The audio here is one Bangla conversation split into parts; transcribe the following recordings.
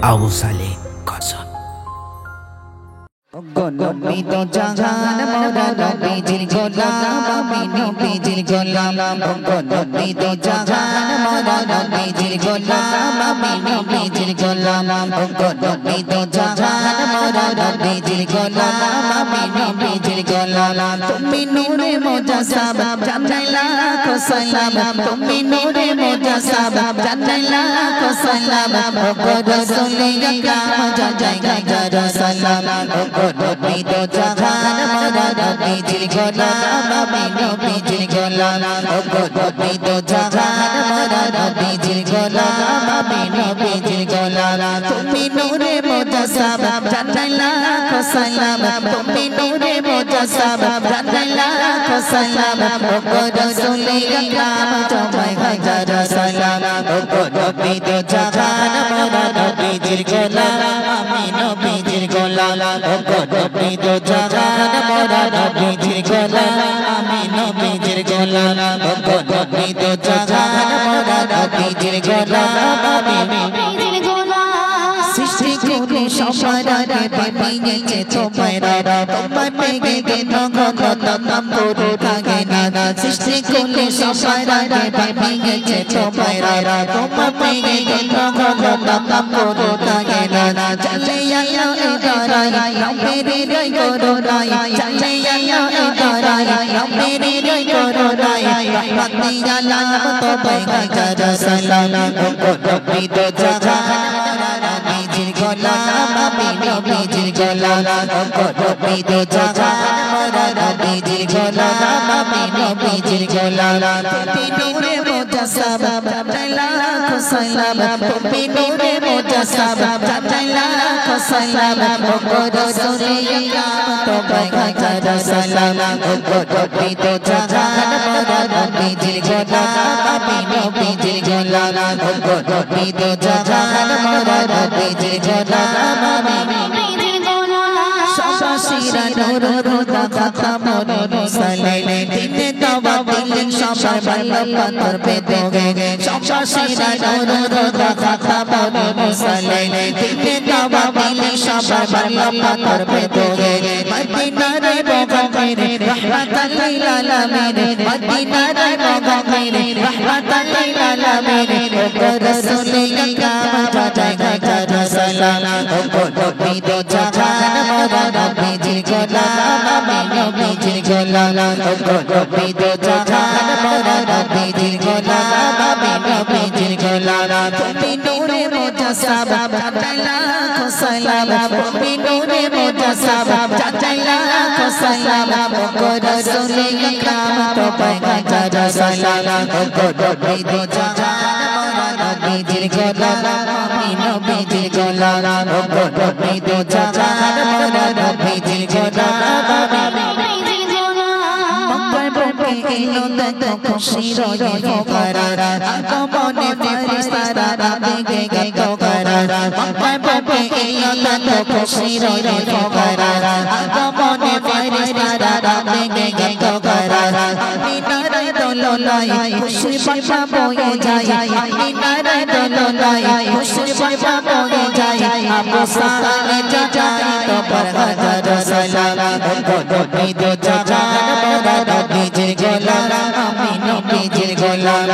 আবু সালেহ কসম। নবী তো জাহান মোরা নবীজির গোলাম আমি নবীজির গোলাম নবী তো জাহান মোরা নবীজির গোলাম আমি নবীজির গোলাম নবী তো জাহান মোরা নবীজির গোলাম আমি নবীজির গোলাম তুমি নূরে মুজাসসাব জানাই লাখো সালাম তুমি নূরে মুজাসসাব জানাই লাখো সালাম ও রাসূলে আকরাম জানাই হাজার সালাম নবী তো জাহান মোরা নবীজির গোলাম আমি নবীজির গোলাম নবী তো জাহান মোরা নবীজির গোলাম আমি নবীজির গোলাম তুমি নূরে মুজাসসাব জানাই লাখো সালাম তুমি নূরে মুজাসসাব জানাই লাখো সালাম ও রাসূলে আকরাম জানাই হাজার সালাম নবী তো জাহান মোরা নবীজির গোলাম আমি নবীজির গোলাম নবী তো জাহান মোরা নবীজির গোলাম আমি নবীজির গোলাম নবী তো জাহান মোরা নবীজির গোলাম আমি নবীজির গোলাম সৃষ্টি করে সবার আগে বানিয়েছে তোমারা তোমার পেগে কেন কথা নাম করে থাকে না সৃষ্টি করে সবার আগে বানিয়েছে তোমারা তোমার পেগে কেন কথা নাম করে থাকে না চলে আয়া এদারাই মেরে রই করো রাই চলে আয়া এদারাই মেরে রই করো রাই রহমতি আলাম তো পেগম্বর সালাম নবী তো জাহান নবীজির গোলাম আমি নবীজির গোলাম নবী তো জাহান মোরা নবীজির গোলাম আমি নবীজির গোলাম তুমি নূরে মুজাসসাব জানাই লাখো সালাম তুমি নূরে মুজাসসাব জানাই লাখো সালাম ও রাসূলে আকরাম তো পেগম্বর সালাম নবী তো জাহান মোরা নবীজির গোলাম আমি নবীজির গোলাম নবী তো জাহান মোরা নবীজির গোলাম আমি নবীজির গোলাম শাশিরা নূর খোদা খাতাম মুরসালিন দিনে দাওয়া দিলেন সবার বাল্লা পাথর পেতে গে শাশিরা নূর খোদা খাতাম মুরসালিন দিনে দাওয়া দিলেন সবার বাল্লা পাথর পেতে গে মদিনার বগরে রহমাতাল লিল আলামিন মদিনার বগরে রহমাতাল লিল আলামিন ও রাসূলে আকরাম জানাই হাজার সালাম নবী তো জাহান মোরা নবীজির গোলাম আমি নবীজির গোলাম নবী তো জাহান মোরা নবীজির গোলাম আমি নবীজির গোলাম তুমি নূরে মুজাসসাব জানাই লাখো সালাম তুমি নূরে মুজাসসাব জানাই লাখো সালাম ও রাসূলে আকরাম তো পেগম্বর সালাম নবী তো জাহান মোরা নবীজির গোলাম আমি নবীজির গোলাম নবী তো জাহান মোরা নবীজির গোলাম আমি নবীজির গোলাম মক্কার বুকে এলো দেখো খুশির এই ফোকারা আগমনে ফেরেশতারা বেগে গেল করা মক্কার বুকে এলো দেখো খুশির এই ফোকারা আগমনে ফেরেশতারা বেগে গেল করা মিনারে দোলনায় খুশি বাবা বয়ে যায় মিনারে দোলনায় খুশি বাবা বয়ে যায় আবু সালেহ যায় তো পর হাজার সালাম নবী তো জাহান মোরা নবীজির গোলাম আমি নবীজির গোলাম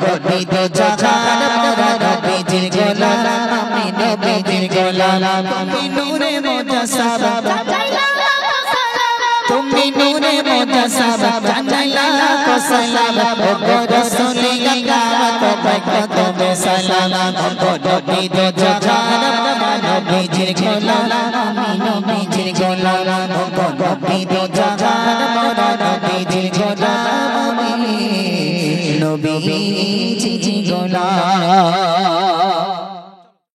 নবী তো জাহান মোরা নবীজির গোলাম আমি নবীজির গোলাম তুমি নূরে মুজাসসাব জানাই লাখো সালাম তুমি নূরে মুজাসসাব জানাই লাখো সালাম ও রাসূলে আকরাম তো পেগম্বর সালাম নবী তো জাহান মোরা নবীজির গোলাম আমি নবীজির গোলাম নবী তো জাহান মোরা নবীজির গোলাম আমি নবীজির গোলাম।